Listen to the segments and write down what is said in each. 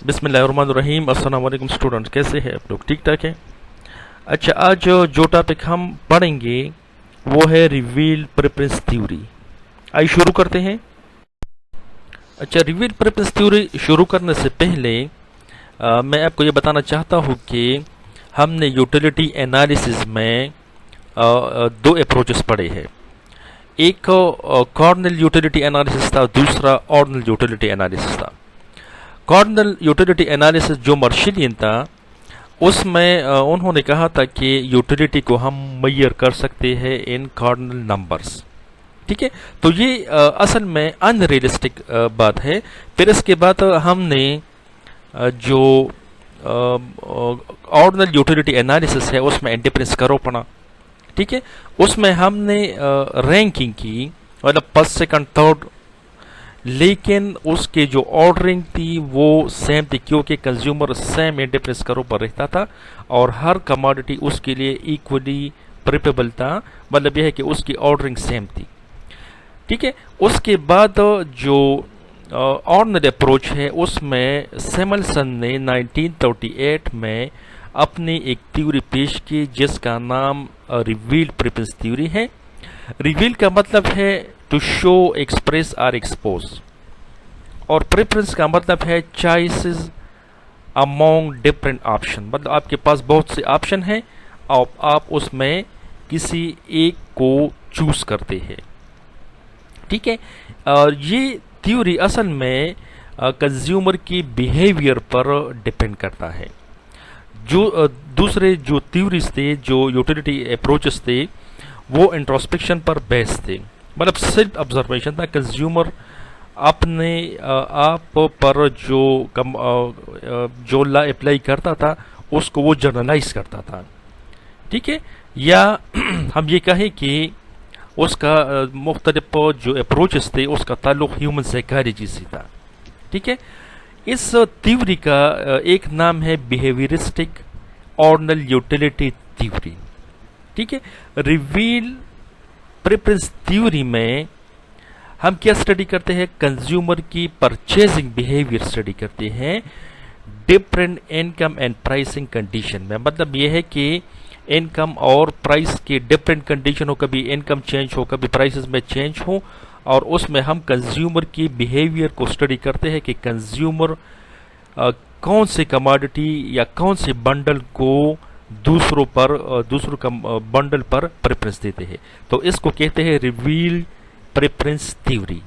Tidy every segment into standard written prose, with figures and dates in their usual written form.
بسم اللہ الرحمن الرحیم. السلام علیکم اسٹوڈنٹس، کیسے ہیں آپ لوگ؟ ٹھیک ٹھاک ہے. اچھا، آج جو ٹاپک ہم پڑھیں گے وہ ہے ریویل پریفرنس تھیوری. آئیے شروع کرتے ہیں. اچھا، ریویل پریفرنس تھیوری شروع کرنے سے پہلے میں آپ کو یہ بتانا چاہتا ہوں کہ ہم نے یوٹیلیٹی انالیسز میں دو اپروچز پڑھے ہیں. ایک کارڈنل یوٹیلیٹی انالیسز تھا، دوسرا آرڈنل یوٹیلیٹی انالیسز تھا. کارڈنل یوٹیلیٹی انالیسز جو مارشلین تھا، اس میں انہوں نے کہا تھا کہ یوٹیلیٹی کو ہم میئر کر سکتے ہیں ان کارڈنل نمبرز. ٹھیک ہے، تو یہ اصل میں ان ریئلسٹک بات ہے. پھر اس کے بعد ہم نے جو آرڈنل یوٹیلیٹی انالیسز ہے اس میں انڈیپینڈنس کرو پڑا. ٹھیک ہے، اس میں ہم نے رینکنگ کی، مطلب فرسٹ سیکنڈ تھرڈ، لیکن اس کے جو آرڈرنگ تھی وہ سیم تھی کیونکہ کنزیومر سیم انڈیپینڈنس کرو پر رہتا تھا اور ہر کموڈٹی اس کے لیے ایکولی پریفریبل تھا. مطلب یہ ہے کہ اس کی آرڈرنگ سیم تھی. ٹھیک ہے، اس کے بعد جو آرڈنل اپروچ ہے اس میں سیملسن نے 1938 میں اپنی ایک تھیوری پیش کی جس کا نام ریویل پریفرنس تھیوری ہے. ریویل کا مطلب ہے ٹو شو، ایکسپریس اور ایکسپوز، اور پریفرنس کا مطلب ہے چوائسز امونگ ڈفرینٹ آپشن. مطلب آپ کے پاس بہت سے آپشن ہیں اور آپ اس میں کسی ایک کو چوز کرتے ہیں. ٹھیک ہے، اور یہ تھیوری اصل میں کنزیومر کی بیہیویئر پر ڈپینڈ کرتا ہے. جو دوسرے جو تھیوریز تھے، جو یوٹیلیٹی اپروچز تھے، وہ انٹروسپیکشن پر بیس تھے. مطلب سیلف آبزرویشن تھا. کنزیومر اپنے آپ پر جو لا اپلائی کرتا تھا اس کو وہ جرنلائز کرتا تھا. ٹھیک ہے، یا ہم یہ کہیں کہ اس کا مختلف جو اپروچز تھے اس کا تعلق ہیومن سائیکالوجی سے تھا. ٹھیک ہے، اس تھیوری کا ایک نام ہے بیہیویئرسٹک آرڈنل یوٹیلیٹی تھیوری. ٹھیک ہے، ریویل پریفرنس تھیوری میں ہم کیا اسٹڈی کرتے ہیں؟ کنزیومر کی پرچیزنگ بیہیویئر اسٹڈی کرتے ہیں different income and pricing condition میں. مطلب یہ ہے کہ انکم اور پرائس کی ڈفرینٹ کنڈیشن ہو، کبھی انکم چینج ہو، کبھی پرائسز میں چینج ہو، اور اس میں ہم کنزیومر کی بیہیویئر کو اسٹڈی کرتے ہیں کہ کنزیومر کون سے کموڈٹی یا کون سے بنڈل کو دوسروں بنڈل پر پریفرنس دیتے ہیں. تو اس کو کہتے ہیں reveal preference theory.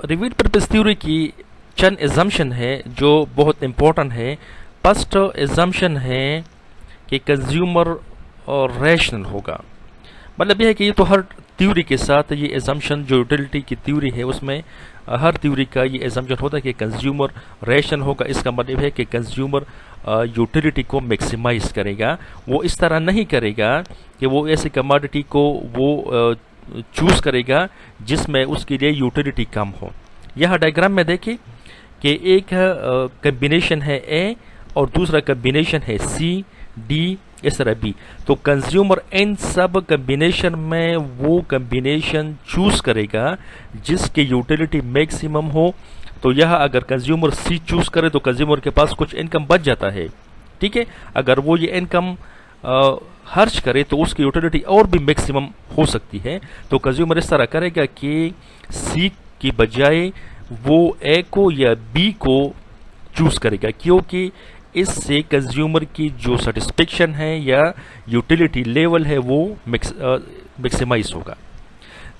Reveal preference theory کی چند ایزمپشن ہے جو بہت امپورٹنٹ ہے. فرسٹ ایزمپشن ہے کہ کنزیومر ریشنل ہوگا. مطلب یہ ہے کہ یہ تو ہر تھیوری کے ساتھ یہ ایزمپشن جو یوٹیلیٹی کی تھیوری ہے اس میں ہر تھیوری کا یہ ایزمپشن ہوتا ہے کہ کنزیومر ریشنل ہوگا. اس کا مطلب ہے کہ کنزیومر یوٹیلیٹی کو میکسیمائز کرے گا. وہ اس طرح نہیں کرے گا کہ وہ ایسی کموڈٹی کو وہ چوز کرے گا جس میں اس کے لیے یوٹیلیٹی کم ہو. یہاں ڈائیگرام میں دیکھیں کہ ایک کمبینیشن ہے اے اور دوسرا کمبینیشن ہے سی ڈی، اس طرح بی. تو کنزیومر ان سب کمبینیشن میں وہ کمبینیشن چوز کرے گا جس کی یوٹیلیٹی میکسیمم ہو. تو یہاں اگر کنزیومر سی چوز کرے تو کنزیومر کے پاس کچھ انکم بچ جاتا ہے. ٹھیک ہے، اگر وہ یہ انکم خرچ کرے تو اس کی یوٹیلیٹی اور بھی میکسیمم ہو سکتی ہے. تو کنزیومر اس طرح کرے گا کہ سی کی بجائے وہ اے کو یا بی کو چوز کرے گا، کیونکہ اس سے کنزیومر کی جو سیٹسفیکشن ہے یا یوٹیلیٹی لیول ہے وہ میکسیمائز ہوگا.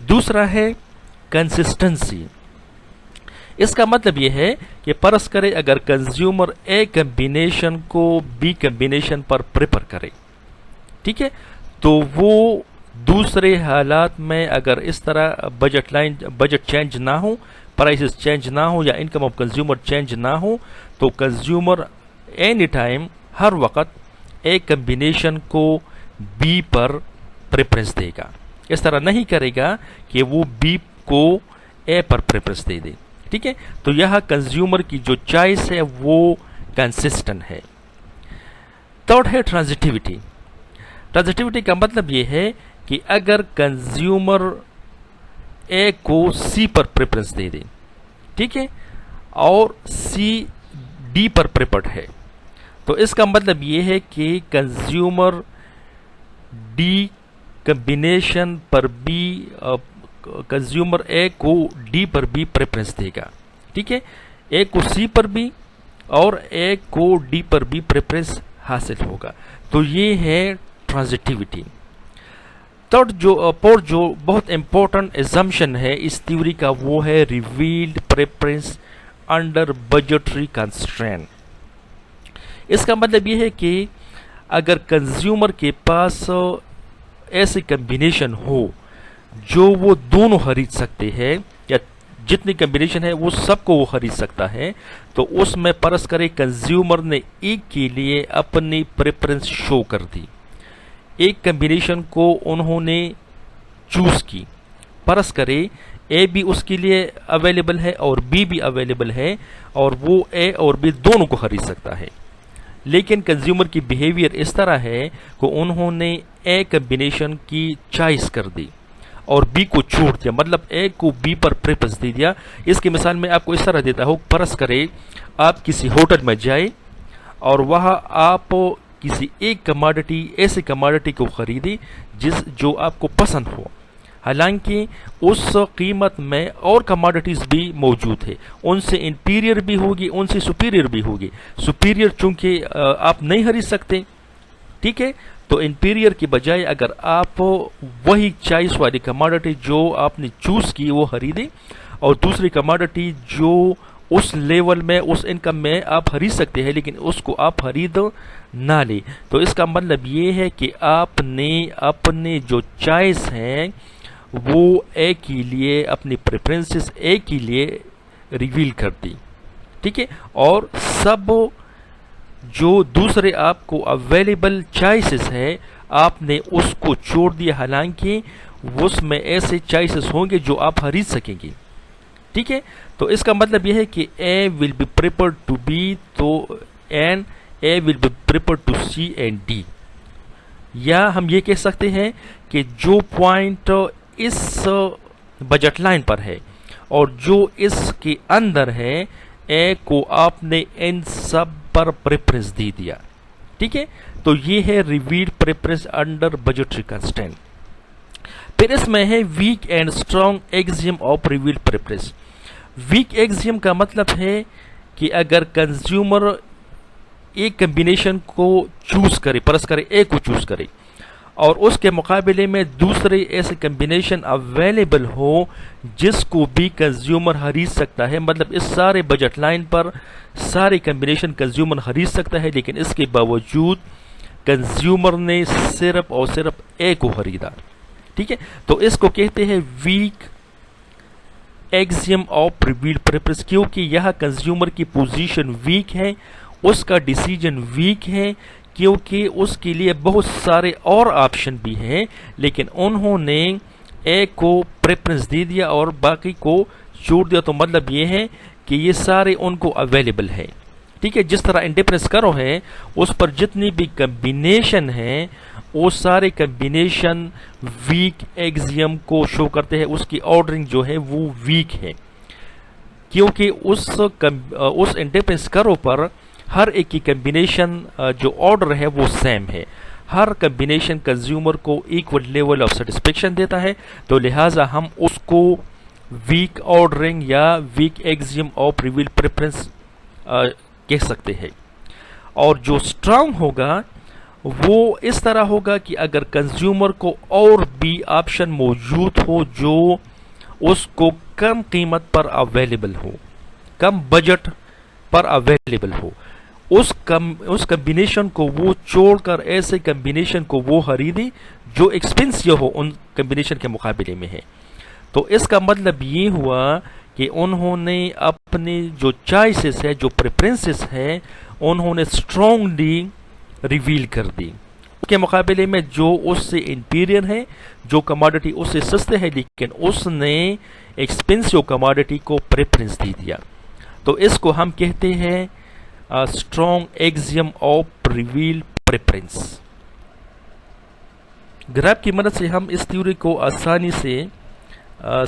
دوسرا ہے کنسسٹنسی. اس کا مطلب یہ ہے کہ فرض کرے اگر کنزیومر اے کمبینیشن کو بی کمبینیشن پر پریفر کرے، ٹھیک ہے، تو وہ دوسرے حالات میں اگر اس طرح بجٹ چینج نہ ہو، پرائسز چینج نہ ہو یا انکم آف کنزیومر چینج نہ ہو، تو کنزیومر اینی ٹائم ہر وقت اے کمبینیشن کو بی پر پریفرنس دے گا. اس طرح نہیں کرے گا کہ وہ بی کو اے پر پریفرنس دے دے. ٹھیک ہے، تو یہاں کنزیومر کی جو چوائس ہے وہ کنسسٹنٹ ہے. تھرڈ ہے ٹرانزٹیوٹی. ٹرانزٹیوٹی کا مطلب یہ ہے کہ اگر کنزیومر اے کو سی پر پریفرنس دے دے ٹھیک ہے، اور سی ڈی پر پریپرڈ ہے. تو اس کا مطلب یہ ہے کہ کنزیومر ڈی کمبینیشن پر بھی کنزیومر اے کو ڈی پر بھی پریفرنس دے گا. ٹھیک ہے، اے کو سی پر بھی اور اے کو ڈی پر بھی پریفرنس حاصل ہوگا. تو یہ ہے ٹرانزٹیوٹی. تھرڈ جو بہت امپورٹنٹ ایزمپشن ہے اس تھیوری کا وہ ہے revealed preference under budgetary constraint. اس کا مطلب یہ ہے کہ اگر کنزیومر کے پاس ایسی کمبینیشن ہو جو وہ دونوں خرید سکتے ہیں یا جتنی کمبینیشن ہے وہ سب کو وہ خرید سکتا ہے، تو اس میں فرض کرے کنزیومر نے ایک کے لیے اپنی پریفرنس شو کر دی، ایک کمبینیشن کو انہوں نے چوز کی. فرض کرے اے بھی اس کے لیے اویلیبل ہے اور بی بھی اویلیبل ہے اور وہ اے اور بی دونوں کو خرید سکتا ہے، لیکن کنزیومر کی بیہیویئر اس طرح ہے کہ انہوں نے اے کمبینیشن کی چوائس کر دی اور بی کو چھوڑ دیا، مطلب اے کو بی پر پریفرنس دے دیا. اس کی مثال میں آپ کو اس طرح دیتا ہوں. فرض کرے آپ کسی ہوٹل میں جائیں اور وہاں آپ کسی ایک کماڈٹی ایسی کماڈٹی کو خریدیں جو آپ کو پسند ہو، حالانکہ اس قیمت میں اور کماڈٹیز بھی موجود ہے، ان سے انفیریئر بھی ہوگی، ان سے سپیریئر بھی ہوگی. سپیریئر چونکہ آپ نہیں خرید سکتے، ٹھیک ہے، تو انفیریئر کی بجائے اگر آپ وہی چوائس والی کماڈٹی جو آپ نے چوز کی وہ خریدیں اور دوسری کماڈٹی جو اس لیول میں اس انکم میں آپ خرید سکتے ہیں لیکن اس کو آپ خرید نہ لیں، تو اس کا مطلب یہ ہے کہ آپ نے اپنے جو چوائس ہیں وہ اے کے لیے اپنی پریفرنسز اے کے لیے ریویل کر دی. ٹھیک ہے، اور سب جو دوسرے آپ کو اویلیبل چوائسز ہے آپ نے اس کو چھوڑ دیا، حالانکہ اس میں ایسے چوائسز ہوں گے جو آپ خرید سکیں گے. ٹھیک ہے، تو اس کا مطلب یہ ہے کہ A will be preferred to B تو and A will be preferred to C and D. یا ہم یہ کہہ سکتے ہیں کہ جو پوائنٹ اس بجٹ لائن پر ہے اور جو اس کے اندر ہے اے کو آپ نے ان سب پر پریفرنس دے دیا. ٹھیک ہے، تو یہ ہے revealed preference under budgetary constraint. پھر اس میں ہے weak and strong axiom of revealed preference. Weak axiom کا مطلب ہے کہ اگر کنزیومر ایک کمبینیشن کو چوز کرے، فرض کرے اے کو چوز کرے اور اس کے مقابلے میں دوسرے ایسے کمبینیشن اویلیبل ہو جس کو بھی کنزیومر خرید سکتا ہے، مطلب اس سارے بجٹ لائن پر سارے کمبینیشن کنزیومر خرید سکتا ہے لیکن اس کے باوجود کنزیومر نے صرف اور صرف اے کو خریدا. ٹھیک ہے، تو اس کو کہتے ہیں weak axiom of revealed preference, کیونکہ یہاں کنزیومر کی پوزیشن ویک ہے، اس کا ڈیسیجن ویک ہے، کیونکہ اس کے لیے بہت سارے اور آپشن بھی ہیں لیکن انہوں نے اے کو پریفرنس دے دیا اور باقی کو چھوڑ دیا. تو مطلب یہ ہے کہ یہ سارے ان کو اویلیبل ہے. ٹھیک ہے، جس طرح انڈیفرنس کرو ہے اس پر جتنی بھی کمبینیشن ہیں وہ سارے کمبینیشن ویک ایگزیم کو شو کرتے ہیں، اس کی آرڈرنگ جو ہے وہ ویک ہے کیونکہ اس انڈیفرنس کرو پر ہر ایک کی کمبینیشن جو آرڈر ہے وہ سیم ہے. ہر کمبینیشن کنزیومر کو ایکول لیول آف سیٹسفیکشن دیتا ہے، تو لہٰذا ہم اس کو ویک آرڈرنگ یا weak axiom of revealed preference کہہ سکتے ہیں. اور جو اسٹرانگ ہوگا وہ اس طرح ہوگا کہ اگر کنزیومر کو اور بھی آپشن موجود ہو جو اس کو کم قیمت پر اویلیبل ہو، کم بجٹ پر اویلیبل ہو، اس کمبینیشن کو وہ چھوڑ کر ایسے کمبینیشن کو وہ خریدے جو ایکسپینسیو ہو ان کمبینیشن کے مقابلے میں ہے. تو اس کا مطلب یہ ہوا کہ انہوں نے اپنے جو چوائسز ہے، جو پریفرنسز ہے، انہوں نے اسٹرانگلی ریویل کر دی اس کے مقابلے میں جو اس سے انفیریئر ہے، جو کماڈٹی اس سے سستے ہے لیکن اس نے ایکسپینسیو کماڈٹی کو پریفرنس دے دیا. تو اس کو ہم کہتے ہیں strong axiom of reveal preference. Graph کی مدد سے ہم اس تھیوری کو آسانی سے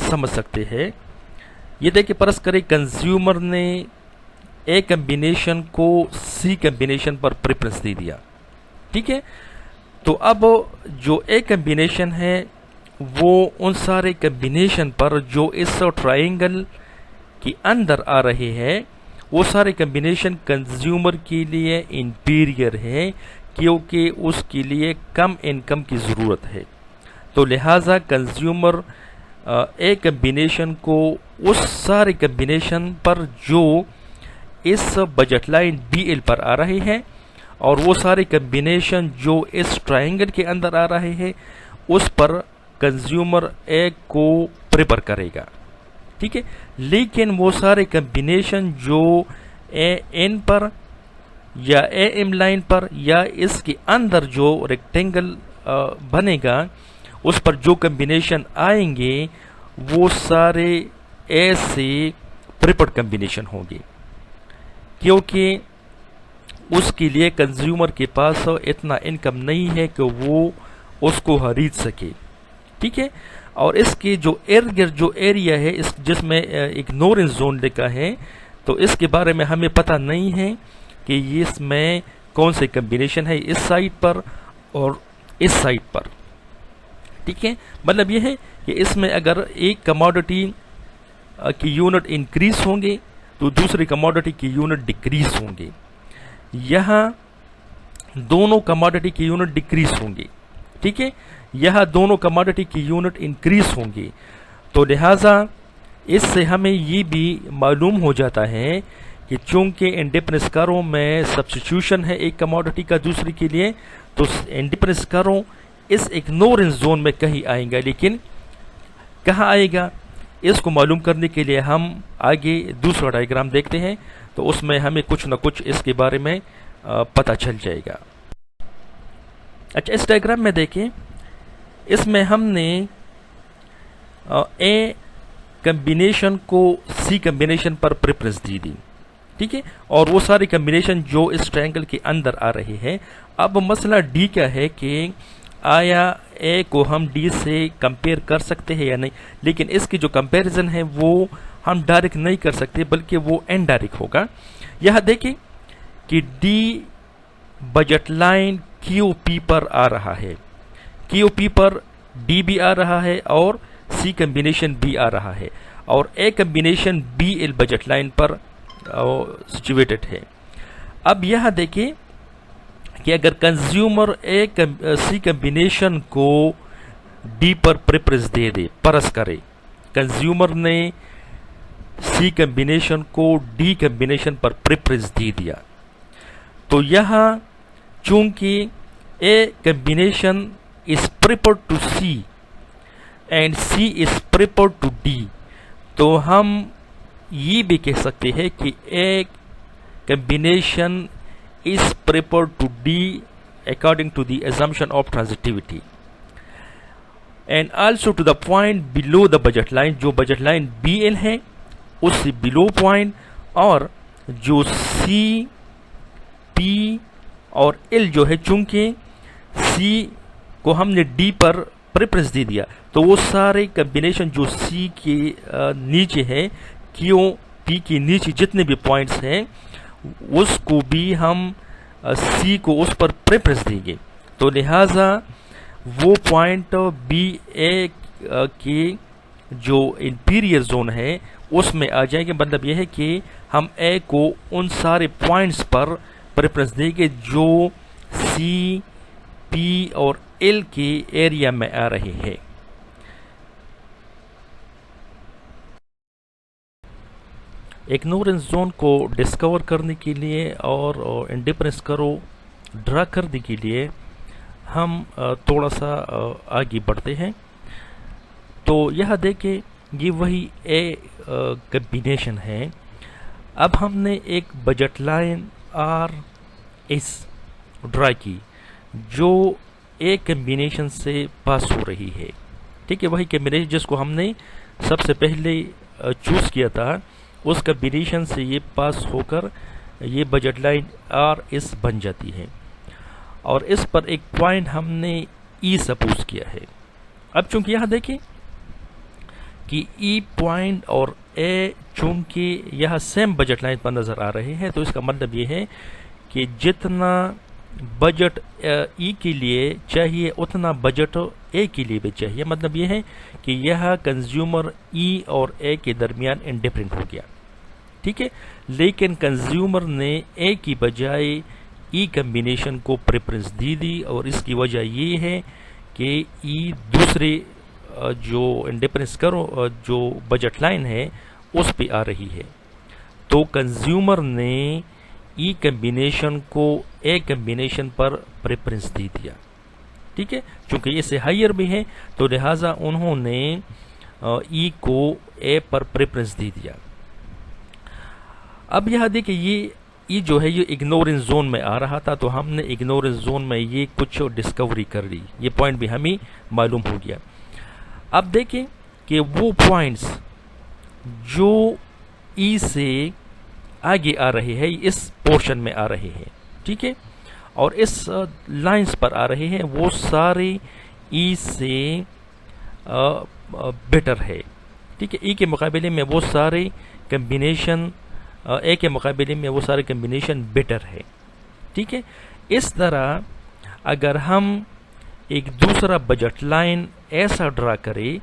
سمجھ سکتے ہیں. یہ دیکھیں پرس کرے کنزیومر نے اے کمبینیشن کو سی کمبینیشن پر پریفرنس دے دیا. ٹھیک ہے، تو اب جو اے کمبینیشن ہے وہ ان سارے کمبینیشن پر جو اس ٹرائنگل کے اندر آ رہے ہیں وہ سارے کمبینیشن کنزیومر کے لیے انفیریئر ہے کیونکہ اس کے لیے کم انکم کی ضرورت ہے. تو لہٰذا کنزیومر اے کمبینیشن کو اس سارے کمبینیشن پر جو اس بجٹ لائن بی ایل پر آ رہے ہیں اور وہ سارے کمبینیشن جو اس ٹرائنگل کے اندر آ رہے ہیں اس پر کنزیومر اے کو پریفر کرے گا. ٹھیک ہے، لیکن وہ سارے کمبینیشن جو اے این پر یا اے ایم لائن پر یا اس کے اندر جو ریکٹینگل بنے گا اس پر جو کمبینیشن آئیں گے وہ سارے اے سے پریفرڈ کمبینیشن ہوں گے کیونکہ اس کے لیے کنزیومر کے پاس اتنا انکم نہیں ہے کہ وہ اس کو خرید سکے. ٹھیک ہے، اور اس کے جو ایریا ہے جس میں اگنورنس زون لکھا ہے تو اس کے بارے میں ہمیں پتہ نہیں ہے کہ اس میں کون سے کمبینیشن ہے اس سائٹ پر اور اس سائٹ پر. ٹھیک ہے، مطلب یہ ہے کہ اس میں اگر ایک کموڈٹی کی یونٹ انکریز ہوں گے تو دوسری کموڈٹی کی یونٹ ڈیکریز ہوں گے. یہاں دونوں کموڈٹی کی یونٹ ڈیکریز ہوں گے. ٹھیک ہے، یہاں دونوں کموڈٹی کی یونٹ انکریز ہوں گی. تو لہٰذا اس سے ہمیں یہ بھی معلوم ہو جاتا ہے کہ چونکہ انڈیپینڈنس کرو میں سبسٹیٹیوشن ہے ایک کموڈٹی کا دوسری کے لیے تو انڈیپینڈنس کرو اس اگنورنس زون میں کہیں آئیں گا، لیکن کہاں آئے گا اس کو معلوم کرنے کے لیے ہم آگے دوسرا ڈائیگرام دیکھتے ہیں تو اس میں ہمیں کچھ نہ کچھ اس کے بارے میں پتہ چل جائے گا. اچھا، اس ڈائیگرام میں دیکھیں، اس میں ہم نے اے کمبینیشن کو سی کمبینیشن پر پریفرنس دی. ٹھیک ہے، اور وہ سارے کمبینیشن جو اس ٹرائنگل کے اندر آ رہے ہیں. اب مسئلہ ڈی کیا ہے کہ آیا اے کو ہم ڈی سے کمپیئر کر سکتے ہیں یا نہیں، لیکن اس کی جو کمپیریزن ہے وہ ہم ڈائریکٹ نہیں کر سکتے بلکہ وہ انڈائریکٹ ہوگا. یہاں دیکھیں کہ ڈی بجٹ لائن کیو پی پر آ رہا ہے، کیو پی پر ڈی بھی آ رہا ہے اور سی کمبینیشن بھی آ رہا ہے اور A combination B L budget line پر سچویٹڈ ہے. اب یہاں دیکھیں کہ اگر کنزیومر سی کمبینیشن کو ڈی پر پریفرنس دے پرس کرے، کنزیومر نے سی کمبینیشن کو ڈی کمبینیشن پر پریفرنس دے دیا تو یہاں چونکہ A combination is preferred to C and C is preferred to D تو ہم یہ بھی کہہ سکتے ہیں کہ A combination is preferred to D according to the assumption of transitivity and also to the point below the budget line جو budget line BL ہے اس سے below point اور جو C P اور L جو ہے چونکہ C کو ہم نے D پر پریفرنس دے دیا تو وہ سارے کمبینیشن جو C کے نیچے ہے Q P کے نیچے جتنے بھی پوائنٹس ہیں اس کو بھی ہم سی کو اس پر پریفرنس دیں گے تو لہٰذا وہ پوائنٹ بی اے کی جو انفیریئر زون ہے اس میں آ جائیں گے. مطلب یہ ہے کہ ہم اے کو ان سارے پوائنٹس پر پریفرنس دیں گے جو سی پی اور ایل کے ایریا میں آ رہے ہیں. اگنورنس زون کو ڈسکور کرنے کے لیے اور انڈیفرنس کرو ڈرا کرنے کے لیے ہم تھوڑا سا آگے بڑھتے ہیں. تو یہاں دیکھیں یہ وہی اے کمبینیشن ہے. اب ہم نے ایک بجٹ لائن آر ایس ڈرا کی جو اے کمبینیشن سے پاس ہو رہی ہے. ٹھیک ہے، وہی کمبینیشن جس کو ہم نے سب سے پہلے چوز کیا تھا اس کمبینیشن سے یہ پاس ہو کر یہ بجٹ لائن آر ایس بن جاتی ہے اور اس پر ایک پوائنٹ ہم نے ای سپوز کیا ہے. اب چونکہ یہاں دیکھیں کہ ای پوائنٹ اور اے چونکہ یہاں سیم بجٹ لائن پر نظر آ رہے ہیں، تو اس کا مطلب یہ ہے کہ جتنا بجٹ ای کے لیے چاہیے اتنا بجٹ اے کے لیے بھی چاہیے. مطلب یہ ہے کہ یہاں کنزیومر ای اور اے کے درمیان انڈیفرنٹ ہو گیا، ٹھیک ہے. لیکن کنزیومر نے اے کی بجائے ای کمبینیشن کو پریفرنس دی اور اس کی وجہ یہ ہے کہ ای دوسرے جو انڈیفرنس کرو جو بجٹ لائن ہے اس پہ آ رہی ہے، تو کنزیومر نے ای کمبینیشن کو اے کمبینیشن پر پریفرنس دیا، ٹھیک ہے. چونکہ یہ سے ہائر بھی ہے تو لہٰذا انہوں نے ای کو اے پر پریفرنس دیا. اب یہاں دیکھیں یہ جو ہے یہ اگنورنس زون میں آ رہا تھا، تو ہم نے اگنورنس زون میں یہ کچھ ڈسکوری کر لی، یہ پوائنٹ بھی ہمیں معلوم ہو گیا. اب دیکھیں کہ وہ پوائنٹس جو ای سے آگے آ رہے ہیں اس پورشن میں آ رہے ہیں، ٹھیک ہے، اور اس لائنز پر آ رہے ہیں، وہ سارے ای سے بیٹر ہے، ٹھیک ہے. ای کے مقابلے میں وہ سارے کمبینیشن اے کے مقابلے میں وہ سارے کمبینیشن بیٹر ہے، ٹھیک ہے. اس طرح اگر ہم ایک دوسرا بجٹ لائن ایسا ڈرا کرے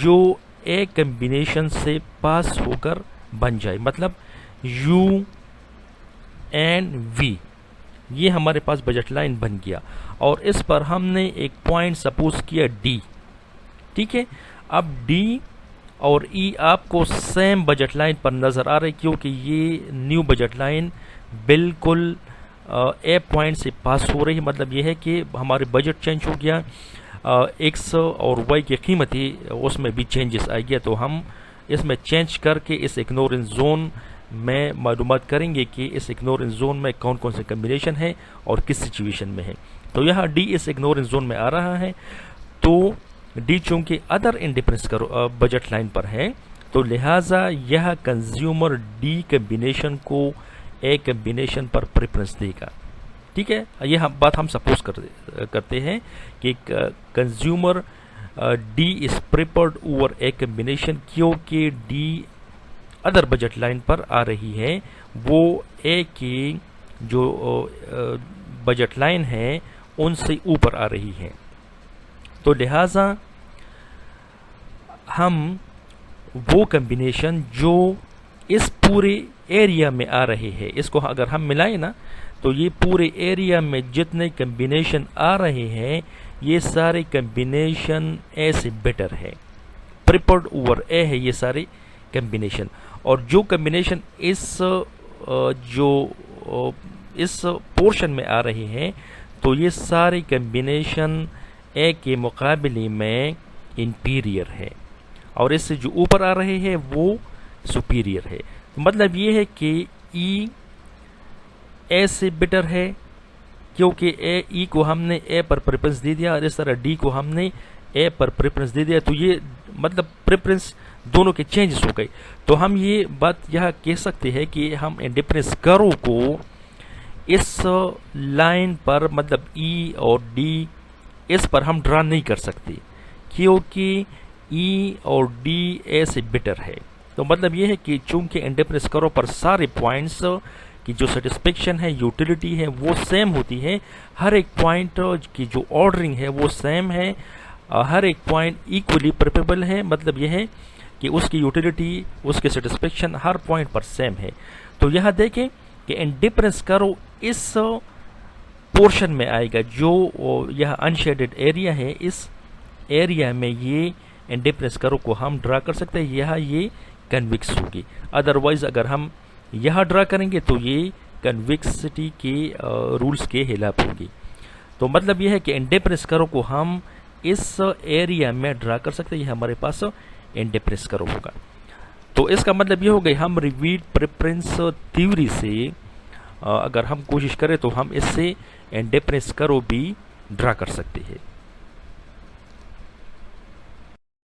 جو اے کمبینیشن سے پاس ہو کر بن جائے، مطلب یو اینڈ وی، یہ ہمارے پاس بجٹ لائن بن گیا اور اس پر ہم نے ایک پوائنٹ سپوز کیا ڈی، ٹھیک ہے. اب ڈی اور ای آپ کو سیم بجٹ لائن پر نظر آ رہے کیونکہ یہ نیو بجٹ لائن بالکل اے پوائنٹ سے پاس ہو رہی ہے. مطلب یہ ہے کہ ہمارے بجٹ چینج ہو گیا، ایکس اور وائی کی قیمت ہی اس میں بھی چینجز آئی گیا، تو ہم اس میں چینج کر کے اس اگنورنس زون میں معلومات کریں گے کہ اس اگنورنس زون میں کون کون سے کمبینیشن ہے اور کس سچویشن میں ہے. تو یہاں ڈی اس اگنورنس زون میں آ رہا ہے، تو ڈی چونکہ ادر انڈیفرنس بجٹ لائن پر ہے تو لہٰذا یہ کنزیومر ڈی کمبینیشن کو اے کمبینیشن پر پریفرنس دے گا، ٹھیک ہے. یہ بات ہم سپوز کرتے ہیں کہ consumer D is preferred over a combination کیونکہ ڈی ادر بجٹ لائن پر آ رہی ہے، وہ اے کی جو بجٹ لائن ہے ان سے اوپر آ رہی ہے. تو لہٰذا ہم وہ کمبینیشن جو اس پورے ایریا میں آ رہے ہیں، اس کو اگر ہم ملائیں نا تو یہ پورے ایریا میں جتنے کمبینیشن آ رہے ہیں یہ سارے کمبینیشن اے سے بیٹر ہے، پریفرڈ اوور اے ہے یہ سارے کمبینیشن. اور جو کمبینیشن اس پورشن میں آ رہے ہیں تو یہ سارے کمبینیشن اے کے مقابلے میں انفیریئر ہے اور اس سے جو اوپر آ رہے ہیں وہ سپیریئر ہے. مطلب یہ ہے کہ ای اے سے بیٹر ہے کیونکہ ای کو ہم نے اے پر پریفرنس دے دیا اور اس طرح ڈی کو ہم نے اے پر پریفرنس دے دیا، تو یہ مطلب پریفرنس دونوں کے چینجز ہو گئے. تو ہم یہ بات یہاں کہہ سکتے ہیں کہ ہم انڈیفرنس کرو کو اس لائن پر مطلب ای اور ڈی اس پر ہم ڈرا نہیں کر سکتے کیونکہ ای اور ڈی اے سے بیٹر ہے. تو مطلب یہ ہے کہ چونکہ انڈیفرنس کرو پر سارے پوائنٹس کی جو سیٹسفیکشن ہے، یوٹیلیٹی ہے، وہ سیم ہوتی ہے. ہر ایک پوائنٹ کی جو آرڈرنگ ہے وہ سیم ہے، ہر ایک پوائنٹ ایکولی پریفریبل ہے. مطلب یہ ہے کہ اس کی یوٹیلیٹی، اس کی سیٹسفیکشن ہر پوائنٹ پر سیم ہے. تو یہاں دیکھیں کہ انڈیفرنس کرو اس پورشن میں آئے گا جو یہ انشیڈڈ ایریا ہے، اس ایریا میں یہ انڈیفرنس کرو کو ہم ڈرا کر سکتے ہیں. یہاں یہ کنویکس ہوگی، ادروائز اگر ہم یہاں ڈرا کریں گے تو یہ کنویکسٹی کے رولز کے خلاف ہوگی. تو مطلب یہ ہے کہ انڈیفرنس کرو کو ہم اس ایریا میں ڈرا کر سکتے ہیں، یہ ہمارے پاس انڈیفرنس کرو ہوگا. تو اس کا مطلب یہ ہو گئی ہم ریویڈ پریفرنس تھیوری سے اگر ہم کوشش کریں تو ہم اس سے انڈیفرنس کرو بھی ڈرا کر سکتے ہیں.